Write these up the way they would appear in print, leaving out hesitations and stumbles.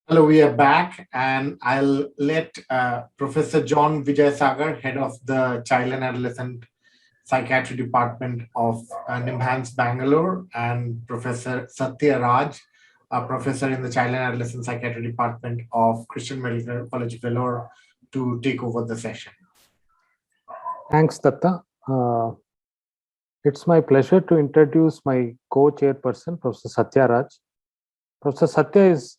Hello, we are back, and I'll let Professor John Vijaysagar, head of the Child and Adolescent Psychiatry Department of NIMHANS Bangalore, and Professor Satya Raj, a professor in the Child and Adolescent Psychiatry Department of Christian Medical College Vellore, to take over the session. Thanks, Datta. It's my pleasure to introduce my co-chairperson, Professor Satya Raj. Professor Satya is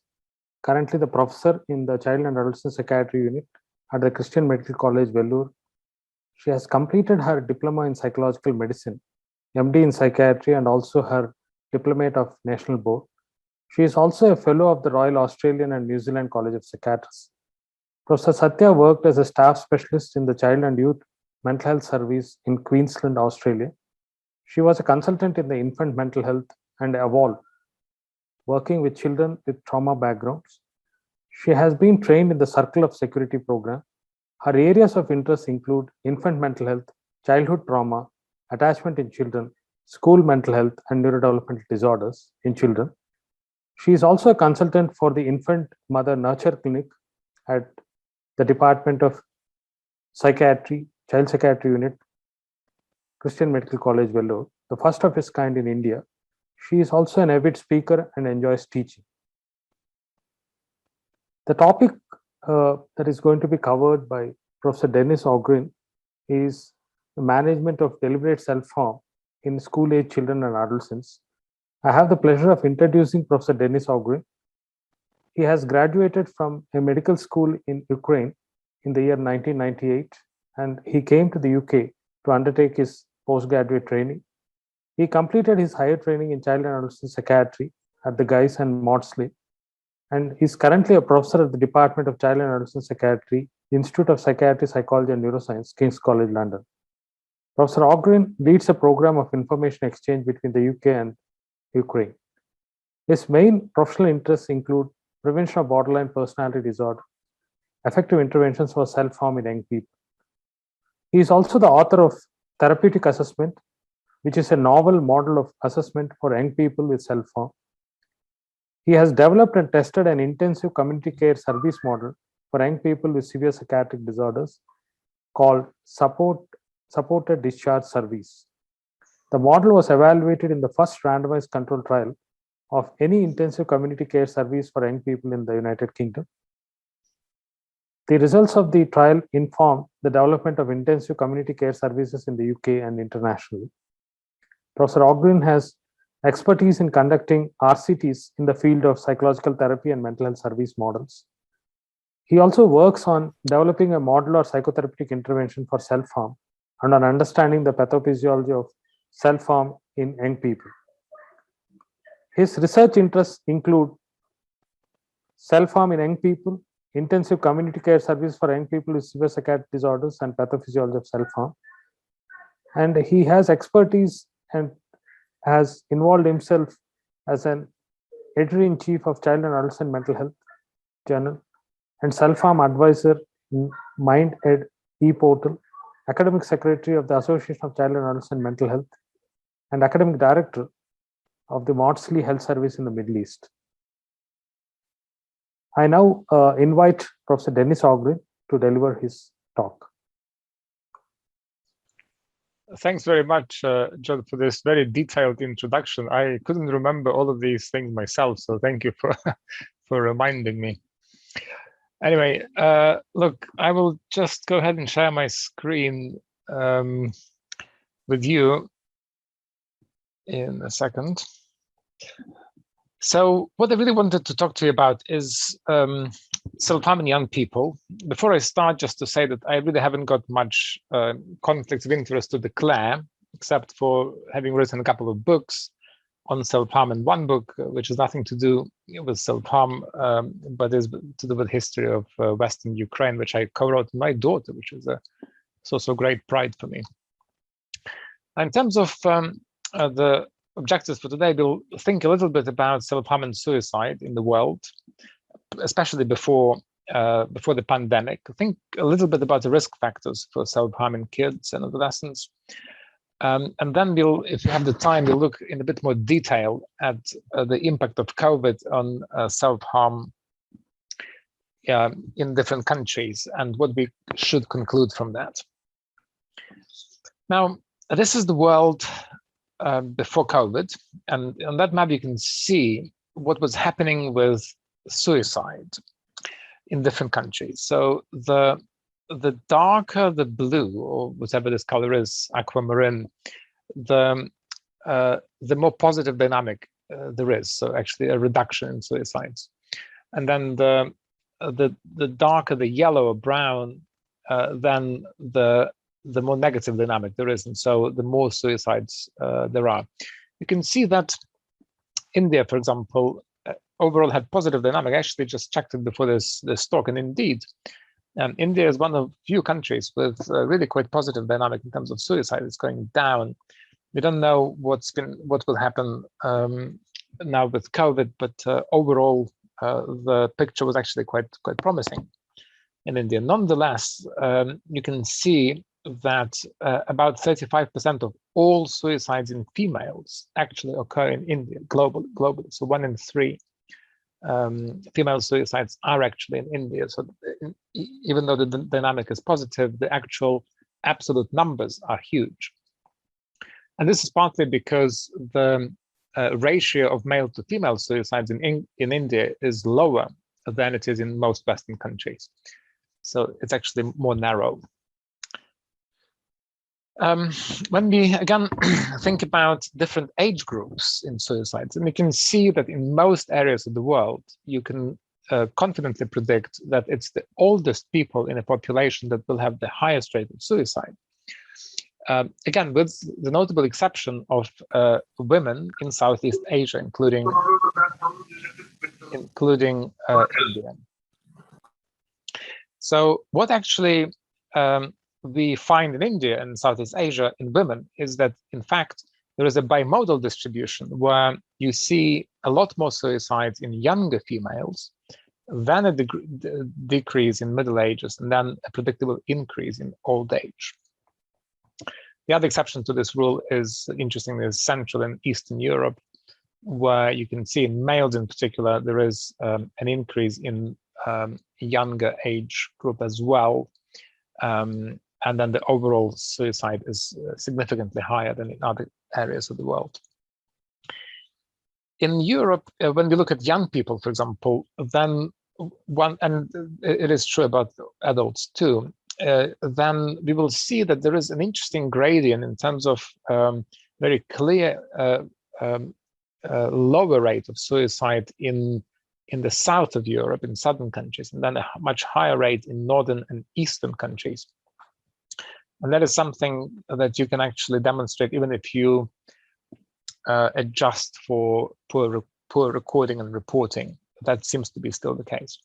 currently the professor in the Child and Adolescent Psychiatry Unit at the Christian Medical College, Vellore. She has completed her diploma in psychological medicine, MD in psychiatry, and also her diplomate of National Board. She is also a fellow of the Royal Australian and New Zealand College of Psychiatrists. Professor Satya worked as a staff specialist in the Child and Youth Mental Health Service in Queensland, Australia. She was a consultant in the infant mental health and Evolve, working with children with trauma backgrounds. She has been trained in the Circle of Security program. Her areas of interest include infant mental health, childhood trauma, attachment in children, school mental health, and neurodevelopmental disorders in children. She is also a consultant for the Infant Mother Nurture Clinic at the Department of Psychiatry, Child Psychiatry Unit, Christian Medical College, Vellore, the first of its kind in India. She is also an avid speaker and enjoys teaching. The topic that is going to be covered by Professor Dennis Ougrin is the management of deliberate self-harm in school-age children and adolescents. I have the pleasure of introducing Professor Dennis Ougrin. He has graduated from a medical school in Ukraine in the year 1998, and he came to the UK to undertake his postgraduate training. He completed his higher training in child and adolescent psychiatry at the Guy's and Maudsley, and he's currently a professor at the Department of Child and Adolescent Psychiatry, Institute of Psychiatry, Psychology and Neuroscience, King's College, London. Professor Ougrin leads a program of information exchange between the UK and Ukraine. His main professional interests include prevention of borderline personality disorder, effective interventions for self-harm in young people. He is also the author of Therapeutic Assessment, which is a novel model of assessment for young people with self-harm. He has developed and tested an intensive community care service model for young people with severe psychiatric disorders called Supported Discharge Service. The model was evaluated in the first randomized control trial of any intensive community care service for young people in the United Kingdom. The results of the trial informed the development of intensive community care services in the UK and internationally. Professor Ougrin has expertise in conducting RCTs in the field of psychological therapy and mental health service models. He also works on developing a modular psychotherapeutic intervention for self-harm and on understanding the pathophysiology of self-harm in young people. His research interests include self-harm in young people, intensive community care service for young people with severe psychiatric disorders, and pathophysiology of self-harm. And he has expertise and has involved himself as an editor-in-chief of Child and Adolescent Mental Health Journal and self-harm advisor in MindEd e-portal, academic secretary of the Association of Child and Adolescent Mental Health, and academic director of the Maudsley Health Service in the Middle East. I now invite Professor Dennis Ougrin to deliver his talk. Thanks very much, John, for this very detailed introduction. I couldn't remember all of these things myself, so thank you for, for reminding me. Anyway, look, I will just go ahead and share my screen with you in a second. So what I really wanted to talk to you about is self-harm in young people. Before I start, just to say that I really haven't got much conflicts of interest to declare, except for having written a couple of books on self-harm, and one book which has nothing to do with self-harm, but is to do with history of Western Ukraine, which I co-wrote with my daughter, which is a source of great pride for me. In terms of the objectives for today, we'll think a little bit about self-harm and suicide in the world, especially before the pandemic. Think a little bit about the risk factors for self-harm in kids and adolescents. And then we'll, if you have the time, we'll look in a bit more detail at the impact of COVID on self-harm in different countries and what we should conclude from that. Now, this is the world before COVID, and on that map you can see what was happening with suicide in different countries. So the darker the blue, or whatever this color is, aquamarine, the more positive dynamic there is. So actually a reduction in suicides. And then the darker the yellow or brown, then the more negative dynamic there is, and so the more suicides there are. You can see that India, for example, overall had positive dynamic. I actually just checked it before this talk, and indeed, India is one of few countries with really quite positive dynamic in terms of suicide. It's going down. We don't know what will happen now with COVID, but overall, the picture was actually quite promising in India. Nonetheless, you can see that about 35% of all suicides in females actually occur in India globally. So 1 in 3 female suicides are actually in India. So even though the dynamic is positive, the actual absolute numbers are huge. And this is partly because the ratio of male to female suicides in India is lower than it is in most Western countries. So it's actually more narrow. When we again think about different age groups in suicides, and we can see that in most areas of the world, you can confidently predict that it's the oldest people in a population that will have the highest rate of suicide. Again, with the notable exception of women in Southeast Asia, including India. So what actually we find in India and Southeast Asia in women is that, in fact, there is a bimodal distribution where you see a lot more suicides in younger females, then a decrease in middle ages, and then a predictable increase in old age. The other exception to this rule is, interestingly, is Central and Eastern Europe, where you can see in males in particular, there is an increase in younger age group as well. And then the overall suicide is significantly higher than in other areas of the world. In Europe, when we look at young people, for example, then and it is true about adults too, then we will see that there is an interesting gradient in terms of very clear lower rate of suicide in the south of Europe, in southern countries, and then a much higher rate in northern and eastern countries. And that is something that you can actually demonstrate even if you adjust for poor recording and reporting. That seems to be still the case.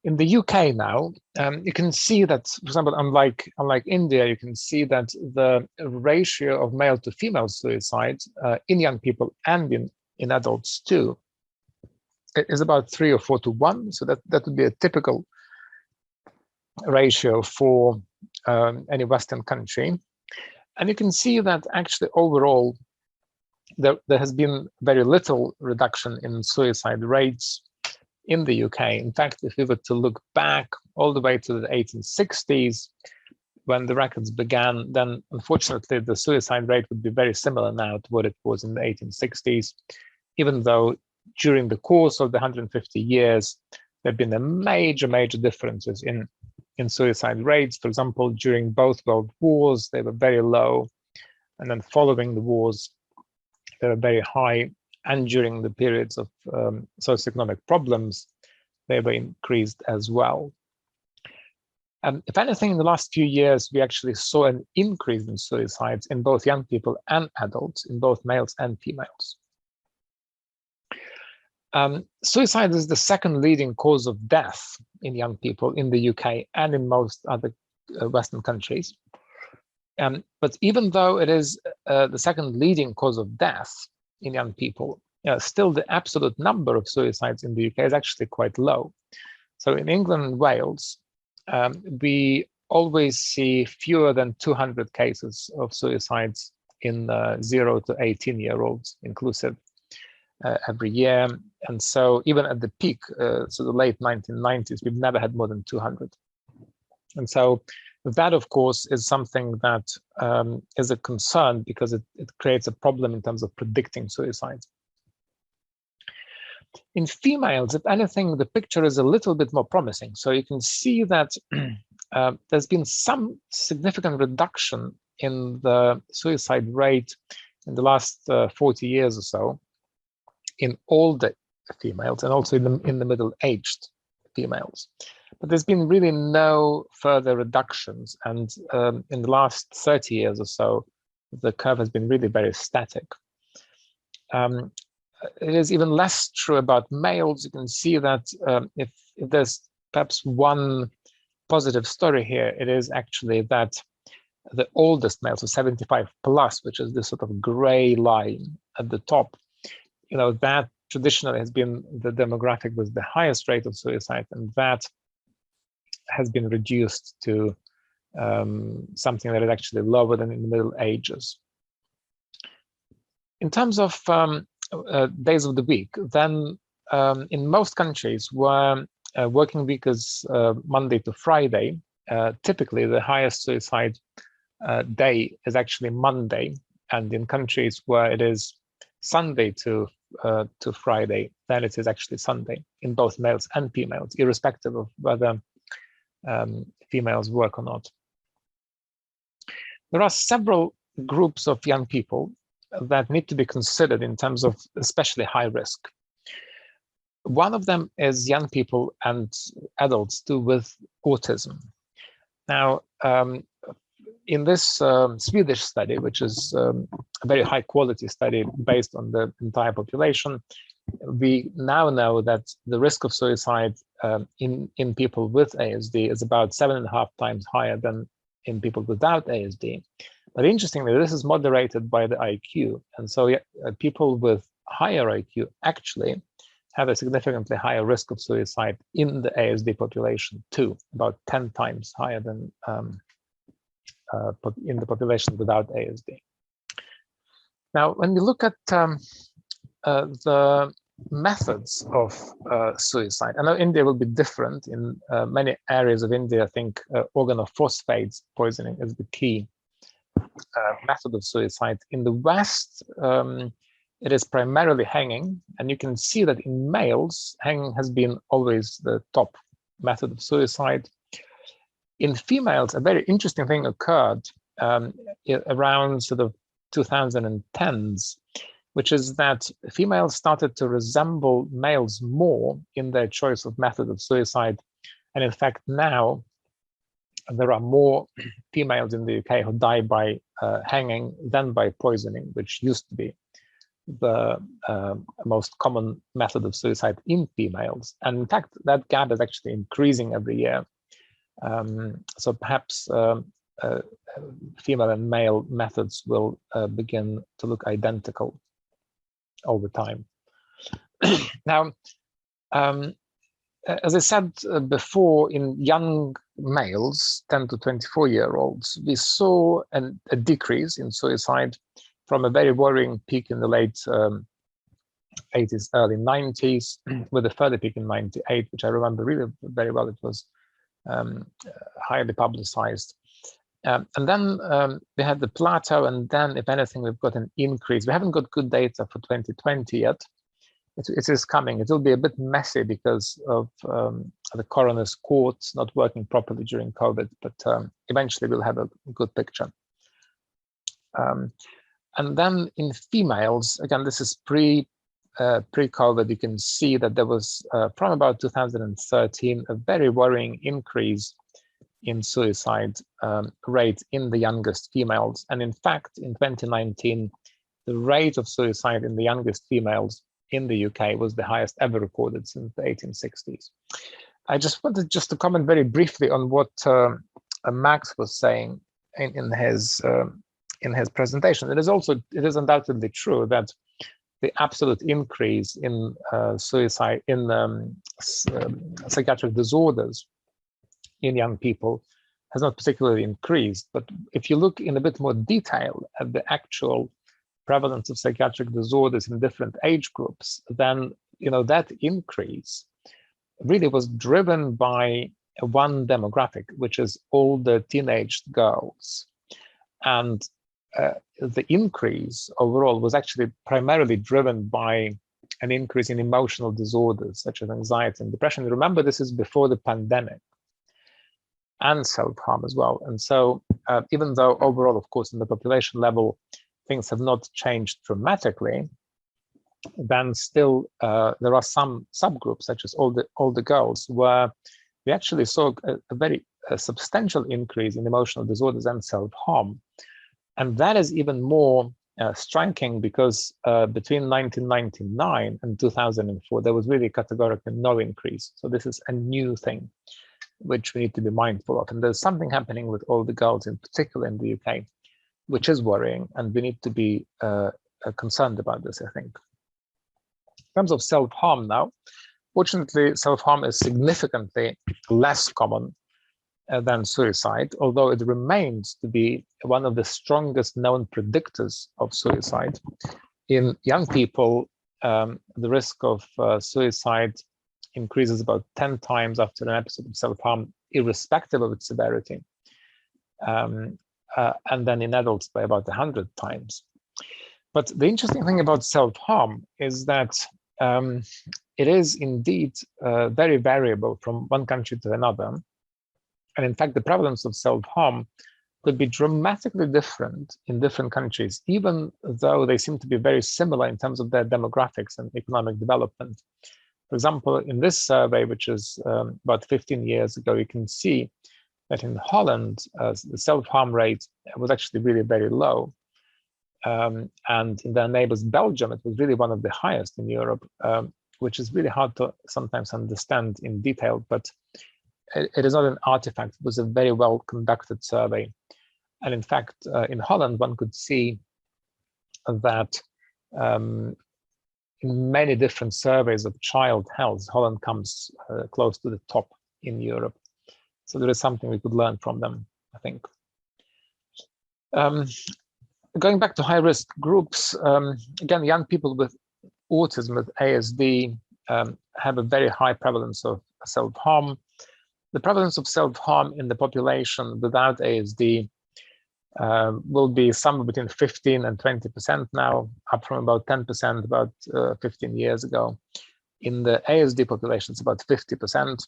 In the UK now, you can see that, for example, unlike India, you can see that the ratio of male to female suicides in young people and in adults too is about 3 or 4 to 1. So that would be a typical ratio for any Western country. And you can see that actually overall, there has been very little reduction in suicide rates in the UK. In fact, if we were to look back all the way to the 1860s, when the records began, then unfortunately the suicide rate would be very similar now to what it was in the 1860s, even though during the course of the 150 years, there have been major differences in suicide rates. For example, during both world wars, they were very low. And then following the wars, they were very high. And during the periods of socioeconomic problems, they were increased as well. If anything, in the last few years, we actually saw an increase in suicides in both young people and adults, in both males and females. Suicide is the second leading cause of death in young people in the UK and in most other Western countries. But even though it is the second leading cause of death in young people, still the absolute number of suicides in the UK is actually quite low. So in England and Wales, we always see fewer than 200 cases of suicides in 0 to 18-year-olds inclusive. every year. And so even at the peak, so the late 1990s, we've never had more than 200. And so that, of course, is something that is a concern because it creates a problem in terms of predicting suicide. In females, if anything, the picture is a little bit more promising. So you can see that there's been some significant reduction in the suicide rate in the last 40 years or so in older females and also in the middle-aged females. But there's been really no further reductions. And in the last 30 years or so, the curve has been really very static. It is even less true about males. You can see that if there's perhaps one positive story here, it is actually that the oldest males, so 75 plus, which is this sort of gray line at the top, you know, that traditionally has been the demographic with the highest rate of suicide, and that has been reduced to something that is actually lower than in the Middle Ages. In terms of days of the week, then in most countries where working week is Monday to Friday, typically the highest suicide day is actually Monday, and in countries where it is Sunday to Friday, then it is actually Sunday in both males and females, irrespective of whether females work or not. There are several groups of young people that need to be considered in terms of especially high risk. One of them is young people and adults too with autism. Now, in this Swedish study, which is a very high quality study based on the entire population, we now know that the risk of suicide in people with ASD is about 7.5 times higher than in people without ASD. But interestingly, this is moderated by the IQ. And so people with higher IQ actually have a significantly higher risk of suicide in the ASD population too, about 10 times higher than in the population without ASD. Now, when we look at the methods of suicide, I know India will be different. In many areas of India, I think organophosphates poisoning is the key method of suicide. In the West, it is primarily hanging, and you can see that in males, hanging has been always the top method of suicide. In females, a very interesting thing occurred around sort of 2010s, which is that females started to resemble males more in their choice of method of suicide. And in fact, now there are more females in the UK who die by hanging than by poisoning, which used to be the most common method of suicide in females. And in fact, that gap is actually increasing every year. So perhaps female and male methods will begin to look identical over time. Now, as I said before, in young males, 10 to 24-year-olds, we saw a decrease in suicide from a very worrying peak in the late 80s, early 90s, with a further peak in 98, which I remember really very well. It was highly publicized. And then we had the plateau, and then, if anything, we've got an increase. We haven't got good data for 2020 yet. It is coming. It will be a bit messy because of the coroner's courts not working properly during COVID, but eventually we'll have a good picture. And then in females, again, this is pre-COVID, you can see that there was, from about 2013, a very worrying increase in suicide rate in the youngest females. And in fact, in 2019, the rate of suicide in the youngest females in the UK was the highest ever recorded since the 1860s. I just wanted to comment very briefly on what Max was saying in his presentation. It is undoubtedly true that the absolute increase in suicide, in psychiatric disorders in young people has not particularly increased. But if you look in a bit more detail at the actual prevalence of psychiatric disorders in different age groups, then that increase really was driven by one demographic, which is older teenage girls. And the increase overall was actually primarily driven by an increase in emotional disorders such as anxiety and depression. Remember, this is before the pandemic, and self-harm as well. And so even though overall, of course, in the population level, things have not changed dramatically, then still there are some subgroups, such as older girls, where we actually saw a very substantial increase in emotional disorders and self-harm. And that is even more striking because between 1999 and 2004, there was really categorically no increase. So this is a new thing, which we need to be mindful of. And there's something happening with older girls in particular in the UK, which is worrying, and we need to be concerned about this, I think. In terms of self-harm now, fortunately, self-harm is significantly less common than suicide, although it remains to be one of the strongest known predictors of suicide. In young people, the risk of suicide increases about 10 times after an episode of self-harm, irrespective of its severity. And then in adults by about 100 times. But the interesting thing about self-harm is that it is indeed very variable from one country to another. And in fact, the prevalence of self-harm could be dramatically different in different countries, even though they seem to be very similar in terms of their demographics and economic development. For example, in this survey, which is about 15 years ago, you can see that in Holland, the self-harm rate was actually really very low. And in their neighbors, Belgium, it was really one of the highest in Europe, which is really hard to sometimes understand in detail, but it is not an artifact. It was a very well-conducted survey. And in fact, in Holland, one could see that in many different surveys of child health, Holland comes close to the top in Europe. So there is something we could learn from them, I think. Going back to high-risk groups, again, young people with autism, with ASD, have a very high prevalence of self-harm. The prevalence of self-harm in the population without ASD will be somewhere between 15 and 20% now, up from about 10% about 15 years ago. In the ASD population, it's about 50%.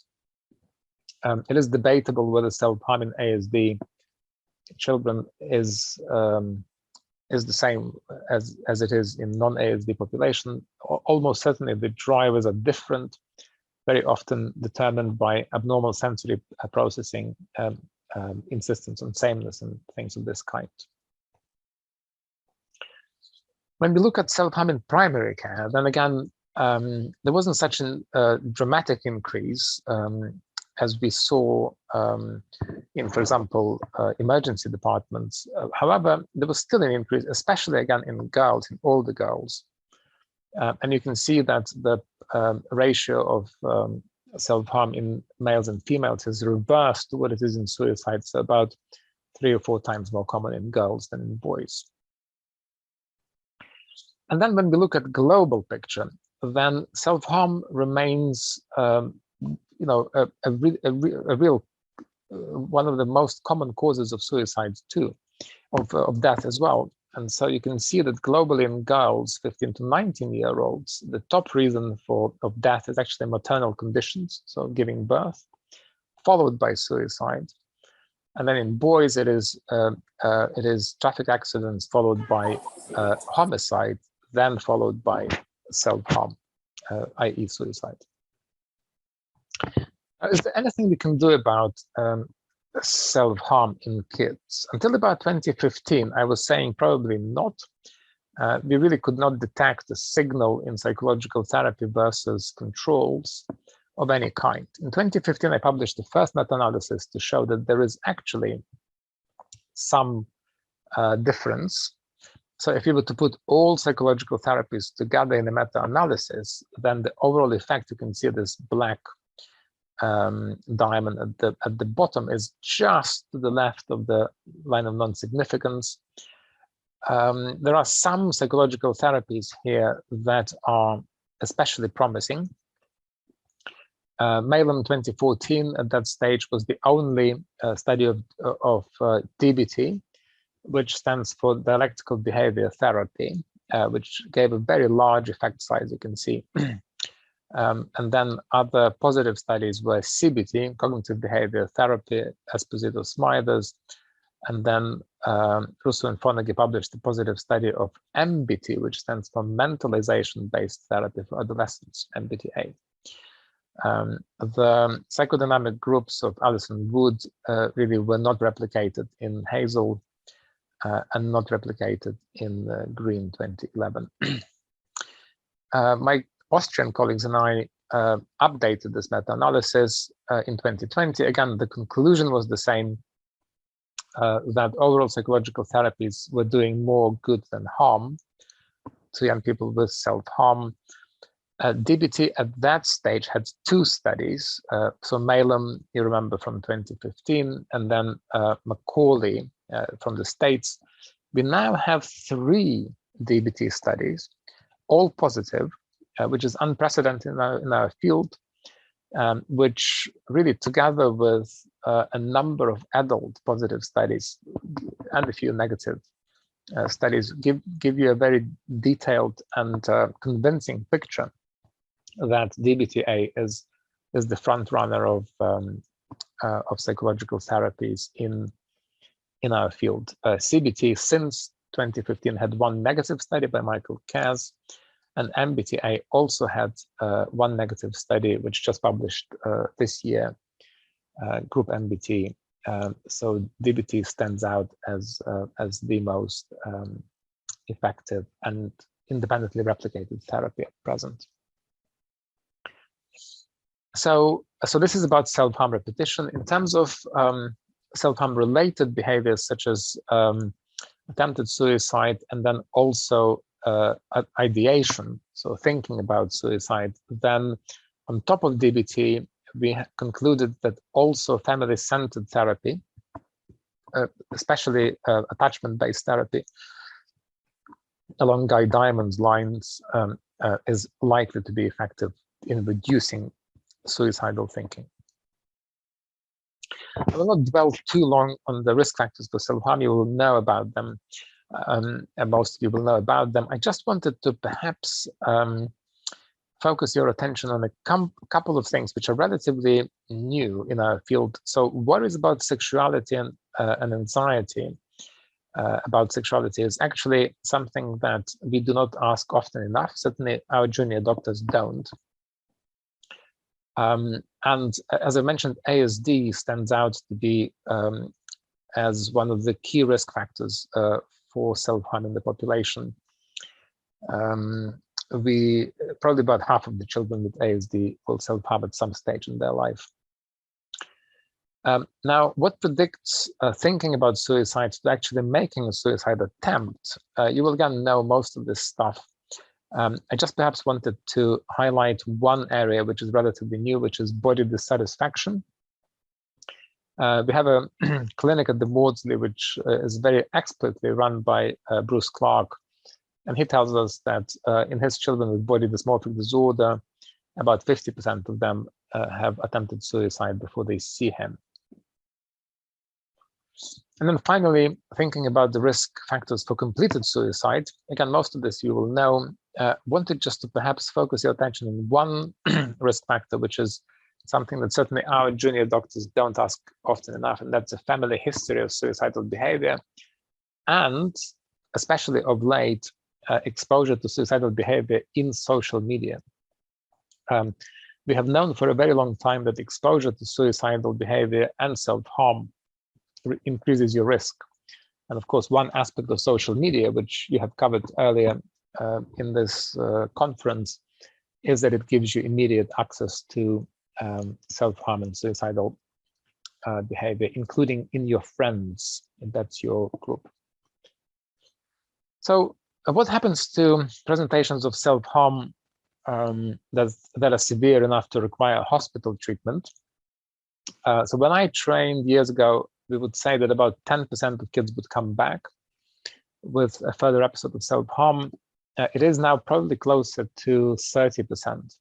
It is debatable whether self-harm in ASD children is the same as it is in non-ASD population. Almost certainly the drivers are different, very often determined by abnormal sensory processing, insistence on sameness and things of this kind. When we look at self-harm in primary care, then again, there wasn't such a dramatic increase as we saw in, for example, emergency departments. However, there was still an increase, especially again in girls, in older girls. And you can see that the ratio of self-harm in males and females has reversed to what it is in suicide, so about 3 or 4 times more common in girls than in boys. And then when we look at global picture, then self-harm remains a real one of the most common causes of suicide too, of death as well. And so you can see that globally in girls 15 to 19-year-olds, the top reason of death is actually maternal conditions, so giving birth, followed by suicide. And then in boys, it is traffic accidents followed by homicide, then followed by self-harm, i.e. suicide. Is there anything we can do about self-harm in kids? Until about 2015, I was saying probably not. We really could not detect a signal in psychological therapy versus controls of any kind. In 2015, I published the first meta-analysis to show that there is actually some difference. So if you were to put all psychological therapies together in a meta-analysis, then the overall effect, you can see this black diamond at the bottom is just to the left of the line of non-significance. There are some psychological therapies here that are especially promising. Malem 2014 at that stage was the only study of DBT, which stands for dialectical behavior therapy, which gave a very large effect size, you can see. And then other positive studies were CBT, cognitive behavior therapy, Esposito-Smithers, and then Russo and Fonagy published a positive study of MBT, which stands for mentalization-based therapy for adolescents, MBTA. The psychodynamic groups of Alison Wood really were not replicated in Hazel and not replicated in Green 2011. My Austrian colleagues and I updated this meta-analysis in 2020. Again, the conclusion was the same, that overall psychological therapies were doing more good than harm to young people with self-harm. DBT at that stage had 2 studies. So Malem, you remember, from 2015, and then Macaulay from the States. We now have 3 DBT studies, all positive, which is unprecedented in our field, which really, together with a number of adult positive studies and a few negative studies, give you a very detailed and convincing picture that DBTA is the front runner of psychological therapies in our field. CBT since 2015 had 1 negative study by Michael Kaz, and MBTA also had 1 negative study, which just published this year, Group MBT. So DBT stands out as the most effective and independently replicated therapy at present. So this is about self-harm repetition. In terms of self-harm related behaviors, such as attempted suicide, and then also ideation, so thinking about suicide, then on top of DBT, we concluded that also family-centered therapy, especially attachment-based therapy, along Guy Diamond's lines, is likely to be effective in reducing suicidal thinking. I will not dwell too long on the risk factors for self-harm. You will know about them, and most of you will know about them. I just wanted to perhaps focus your attention on a couple of things which are relatively new in our field. So worries about sexuality and anxiety about sexuality is actually something that we do not ask often enough. Certainly our junior doctors don't. And as I mentioned, ASD stands out to be as one of the key risk factors for self-harm in the population. Probably about half of the children with ASD will self-harm at some stage in their life. Now, what predicts thinking about suicide to actually making a suicide attempt? You will again know most of this stuff. I just perhaps wanted to highlight one area which is relatively new, which is body dissatisfaction. We have a clinic at the Maudsley, which is very expertly run by Bruce Clark. And he tells us that in his children with body dysmorphic disorder, about 50% of them have attempted suicide before they see him. And then finally, thinking about the risk factors for completed suicide. Again, most of this you will know. Wanted just to perhaps focus your attention on one risk factor, which is something that certainly our junior doctors don't ask often enough, and that's a family history of suicidal behavior, and especially of late, exposure to suicidal behavior in social media. We have known for a very long time that exposure to suicidal behavior and self-harm increases your risk. And of course, one aspect of social media, which you have covered earlier in this conference, is that it gives you immediate access to self-harm and suicidal behavior, including in your friends, if that's your group. So what happens to presentations of self-harm that are severe enough to require hospital treatment? So when I trained years ago, we would say that about 10% of kids would come back. with a further episode of self-harm, it is now probably closer to 30%.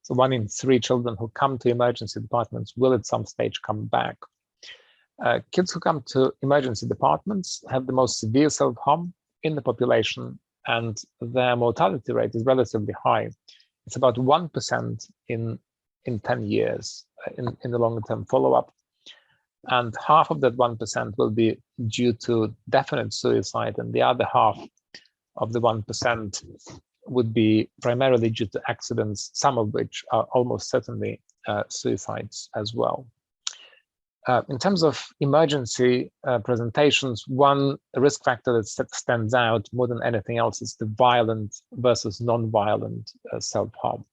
So 1 in 3 children who come to emergency departments will at some stage come back. Kids who come to emergency departments have the most severe self-harm in the population, and their mortality rate is relatively high. It's about 1% in 10 years in the longer-term follow-up. And half of that 1% will be due to definite suicide, and the other half of the 1% would be primarily due to accidents, some of which are almost certainly suicides as well. In terms of emergency presentations, one risk factor that stands out more than anything else is the violent versus non-violent self-harm.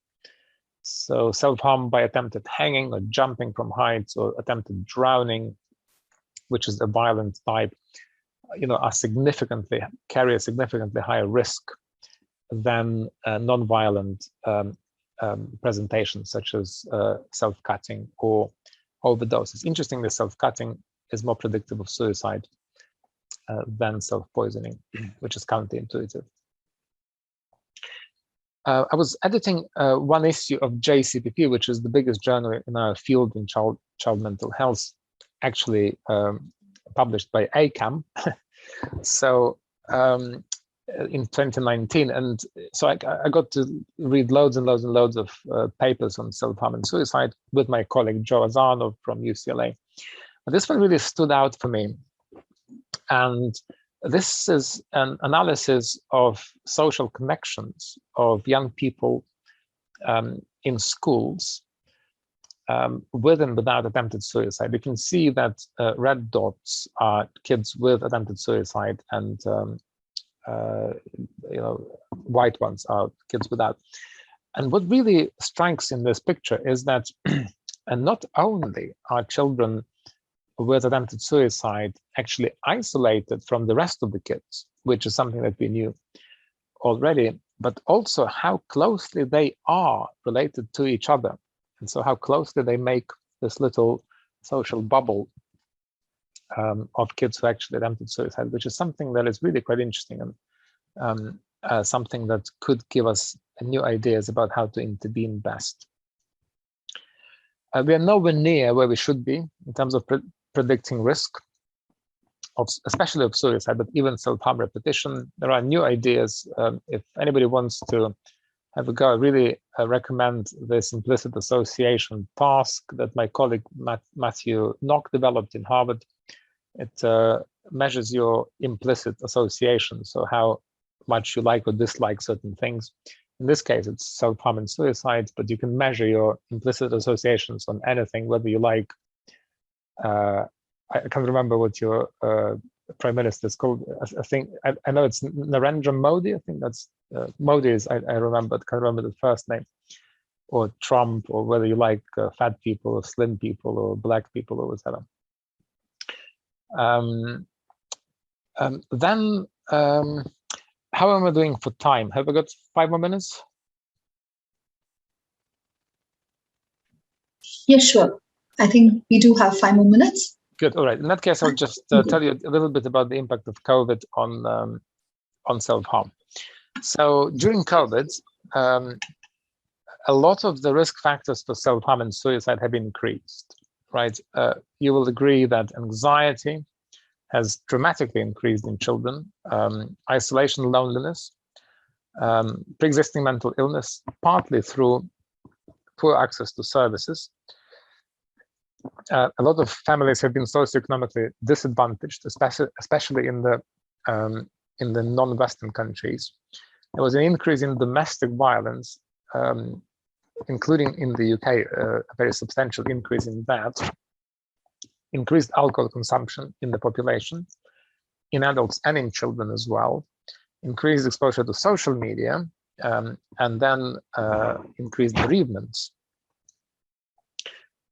So self-harm by attempted hanging or jumping from heights or attempted drowning, which is the violent type, carry a significantly higher risk than non-violent presentations such as self-cutting or overdoses. Interestingly, self-cutting is more predictive of suicide than self-poisoning, which is counterintuitive. I was editing one issue of JCPP, which is the biggest journal in our field in child mental health, actually published by ACAM. So in 2019, and so I got to read loads and loads and loads of papers on self-harm and suicide with my colleague Joe Azarno from UCLA. But this one really stood out for me, and this is an analysis of social connections of young people in schools with and without attempted suicide. You can see that red dots are kids with attempted suicide, and white ones are kids without. And what really strikes in this picture is that and not only are children with attempted suicide actually isolated from the rest of the kids, which is something that we knew already, but also how closely they are related to each other. And so how closely they make this little social bubble of kids who actually attempted suicide, which is something that is really quite interesting, and something that could give us new ideas about how to intervene best. We are nowhere near where we should be in terms of predicting risk, especially of suicide, but even self-harm repetition. There are new ideas. If anybody wants to have a go, I really recommend this implicit association task that my colleague Matthew Nock developed in Harvard. It measures your implicit association, so how much you like or dislike certain things. In this case, it's self-harm and suicide, but you can measure your implicit associations on anything, whether you like, I can't remember what your prime minister is called. I know it's Narendra Modi. I think that's Modi is, I remember, can't remember the first name, or Trump, or whether you like fat people or slim people or black people or whatever. How am I doing for time? Have I got 5 more minutes? Yeah, sure. I think we do have 5 more minutes. Good. All right. In that case, I'll just tell you a little bit about the impact of COVID on self-harm. So during COVID, a lot of the risk factors for self-harm and suicide have increased, right? You will agree that anxiety has dramatically increased in children, isolation, loneliness, pre-existing mental illness, partly through poor access to services. A lot of families have been socioeconomically disadvantaged, especially in the non-Western countries. There was an increase in domestic violence, including in the UK, a very substantial increase in that. Increased alcohol consumption in the population, in adults and in children as well. Increased exposure to social media, and then increased bereavements.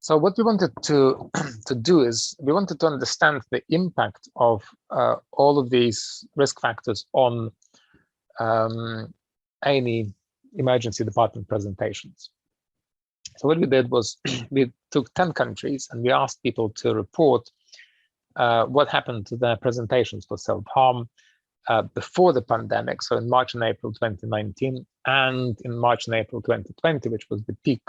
So what we wanted to do is we wanted to understand the impact of all of these risk factors on any emergency department presentations. So what we did was we took 10 countries and we asked people to report what happened to their presentations for self-harm before the pandemic, so in March and April 2019, and in March and April 2020, which was the peak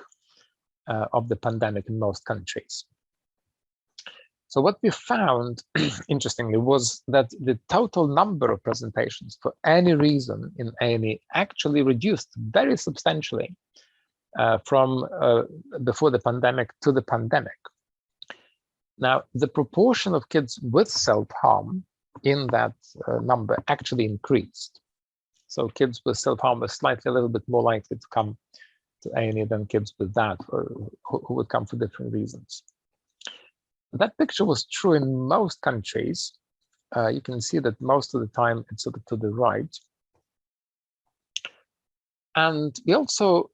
of the pandemic in most countries. So what we found, interestingly, was that the total number of presentations for any reason in A&E actually reduced very substantially from before the pandemic to the pandemic. Now, the proportion of kids with self-harm in that number actually increased. So kids with self-harm were slightly a little bit more likely to come to A&E than kids with that, who would come for different reasons. That picture was true in most countries. You can see that most of the time it's sort of to the right. And we also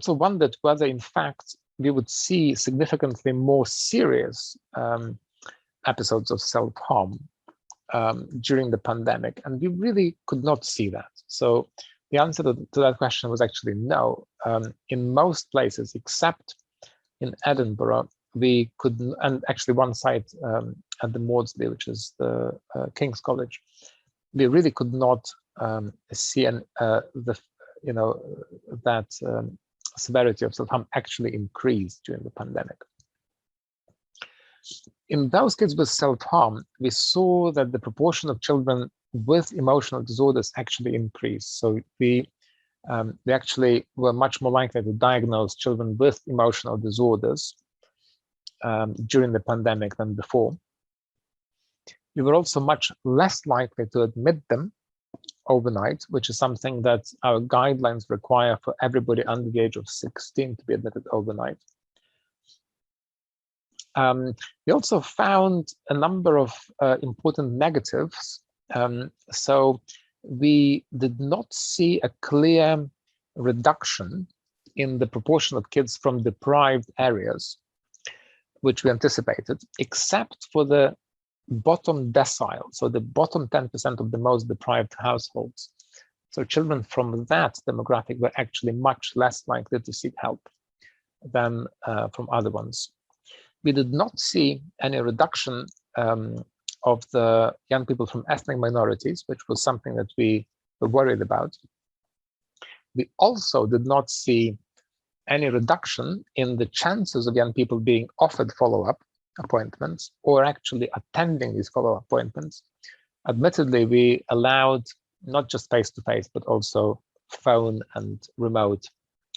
wondered whether, in fact, we would see significantly more serious episodes of self-harm during the pandemic, and we really could not see that. So the answer to that question was actually no. In most places, except in Edinburgh, we could, and actually one site at the Maudsley, which is the King's College, we really could not see that severity of self-harm actually increased during the pandemic. In those kids with self-harm, we saw that the proportion of children with emotional disorders actually increased. So we actually were much more likely to diagnose children with emotional disorders during the pandemic than before. We were also much less likely to admit them overnight, which is something that our guidelines require for everybody under the age of 16 to be admitted overnight. We also found a number of important negatives. So we did not see a clear reduction in the proportion of kids from deprived areas, which we anticipated, except for the bottom decile, so the bottom 10% of the most deprived households. So children from that demographic were actually much less likely to seek help than from other ones. We did not see any reduction of the young people from ethnic minorities, which was something that we were worried about. We also did not see any reduction in the chances of young people being offered follow-up appointments or actually attending these follow-up appointments. Admittedly, we allowed not just face-to-face, but also phone and remote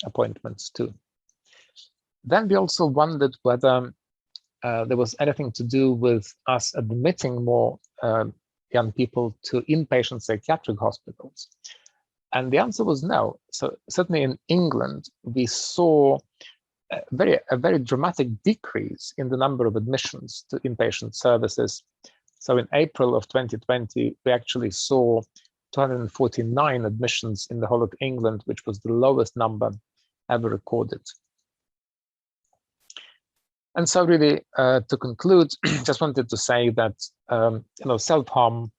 appointments too. Then we also wondered whether there was anything to do with us admitting more young people to inpatient psychiatric hospitals. And the answer was no. So certainly in England, we saw a very dramatic decrease in the number of admissions to inpatient services. So in April of 2020, we actually saw 249 admissions in the whole of England, which was the lowest number ever recorded. And so really, to conclude, just wanted to say that self-harm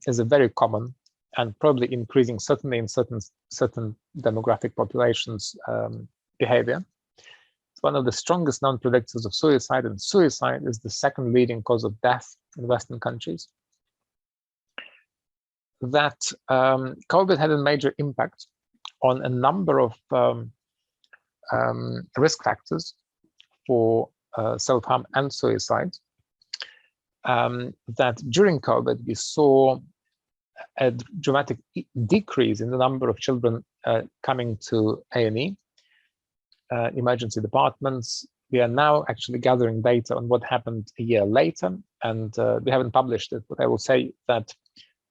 is a very common and probably increasing, certainly in certain demographic populations, behavior. It's one of the strongest known predictors of suicide, and suicide is the second leading cause of death in Western countries. That COVID had a major impact on a number of risk factors for self-harm and suicide. That during COVID, we saw a dramatic decrease in the number of children coming to A&E, emergency departments. We are now actually gathering data on what happened a year later, and we haven't published it, but I will say that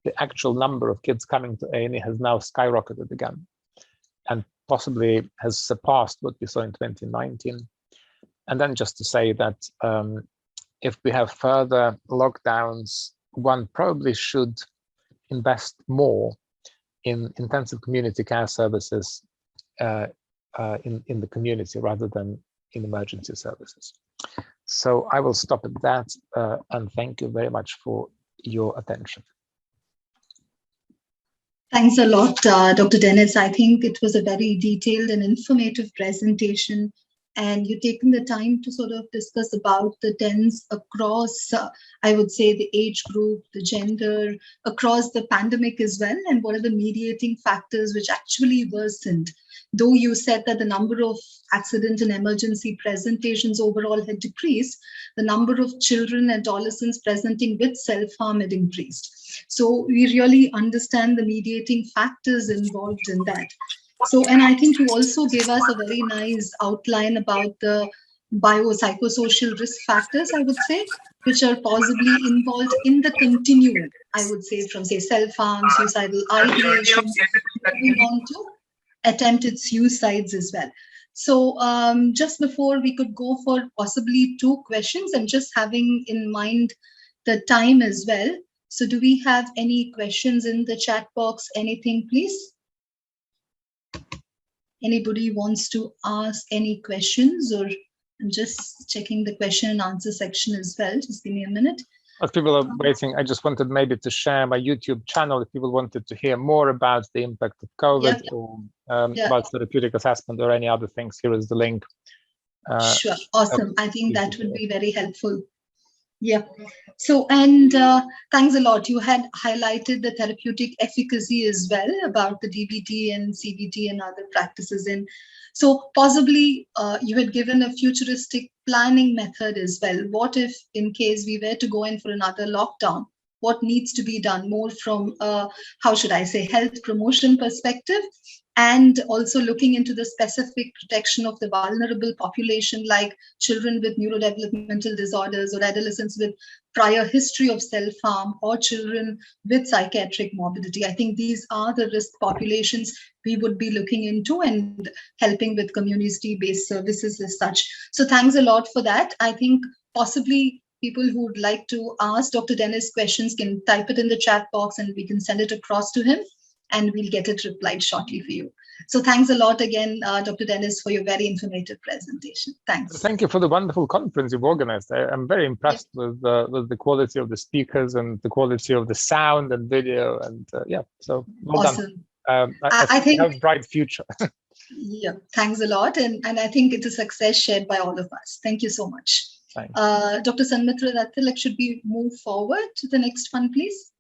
the actual number of kids coming to A&E has now skyrocketed again, and possibly has surpassed what we saw in 2019. And then just to say that if we have further lockdowns, one probably should invest more in intensive community care services in the community rather than in emergency services. So I will stop at that, and thank you very much for your attention. Thanks a lot, Dr. Dennis. I think it was a very detailed and informative presentation and you've taken the time to sort of discuss about the TENS across, I would say, the age group, the gender, across the pandemic as well, and what are the mediating factors which actually worsened. Though you said that the number of accident and emergency presentations overall had decreased, the number of children and adolescents presenting with self-harm had increased. So we really understand the mediating factors involved in that. So, and I think you also gave us a very nice outline about the biopsychosocial risk factors, I would say, which are possibly involved in the continuum, I would say, from, say, self-harm, suicidal ideation, moving on to attempted suicides as well. So just before we could go for possibly 2 questions, and just having in mind the time as well. So do we have any questions in the chat box? Anything, please? Anybody wants to ask any questions, or I'm just checking the question and answer section as well. Just give me a minute. As people are waiting, I just wanted maybe to share my YouTube channel if people wanted to hear more about the impact of COVID or about therapeutic assessment or any other things. Here is the link. Sure, awesome. I think that would be very helpful. Yeah. So, and thanks a lot. You had highlighted the therapeutic efficacy as well about the DBT and CBT and other practices. And so possibly you had given a futuristic planning method as well. What if in case we were to go in for another lockdown, what needs to be done more from, how should I say, health promotion perspective, and also looking into the specific protection of the vulnerable population like children with neurodevelopmental disorders or adolescents with prior history of self-harm or children with psychiatric morbidity. I think these are the risk populations we would be looking into and helping with community-based services as such. So thanks a lot for that. I think possibly people who would like to ask Dr. Dennis questions can type it in the chat box and we can send it across to him, and we'll get it replied shortly for you. So thanks a lot again, Dr. Dennis, for your very informative presentation. Thanks. Thank you for the wonderful conference you've organized. I'm very impressed with the quality of the speakers and the quality of the sound and video. And so well awesome. Done. I think we have a bright future. Yeah, thanks a lot. And I think it's a success shared by all of us. Thank you so much. Dr. Sanmitra Rattilak, should we move forward to the next one, please?